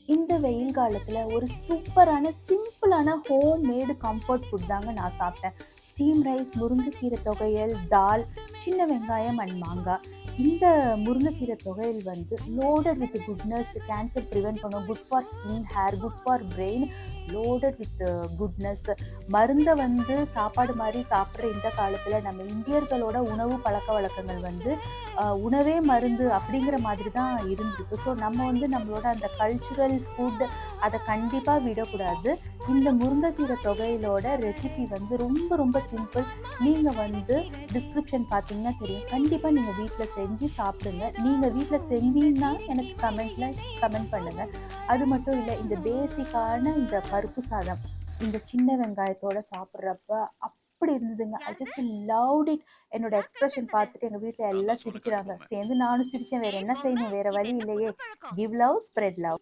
இந்த வெயில் காலத்துல ஒரு சூப்பரான, சிம்பிளான ஹோம் மேடு கம்ஃபோர்ட் ஃபுட் தாங்க நான் சாப்பிட்டேன். ஸ்டீம் ரைஸ், முருங்கைக்கீரை தொவையல், தால், சின்ன வெங்காயம் அண்ட் மாங்காய். இந்த முருங்கைக்கீரை தொவையல் வந்து loaded with goodness, cancer prevent பண்ணும், good for skin, hair, good for brain, loaded with goodness. மருந்த வந்து சாப்பாடு மாரி சாப்பிடுற இந்த காலத்துல நம்ம இந்தியர்களோட உணவு பழக்கவழக்கங்கள் வந்து உணவே மருந்து அப்படிங்கிற மாதிரி தான் இருந்திருக்கு. ஸோ நம்ம வந்து நம்மளோட அந்த கல்ச்சுரல் ஃபுட் அத கண்டிப்பா விடக்கூடாது. இந்த முருங்கைக்கீரை தொவையலோட ரெசிபி வந்து ரொம்ப ரொம்ப சிம்பிள். நீங்க வந்து டிஸ்கிரிப்ஷன் பார்த்தீங்கன்னா தெரியும். கண்டிப்பா நீங்க வீட்ல செஞ்சு சாப்பிடுங்க. நீங்க வீட்ல செஞ்சீங்கன்னா எனக்கு கமெண்ட் பண்ணுங்க. அது மட்டும் இல்ல, இந்த பேசிக்கான இந்த பருப்பு சாதம், இந்த சின்ன வெங்காயத்தோட சாப்பிடுறப்ப அப்படி இருந்ததுங்க. I just loved it. என்னோட எக்ஸ்பிரஷன் பார்த்துட்டு எங்க வீட்ல எல்லாம் சிரிக்கிறாங்க. சேர்ந்து நானும் சிரிச்சேன். வேற என்ன செய்யணும்? வேற வழி இல்லையே. Give love, spread love.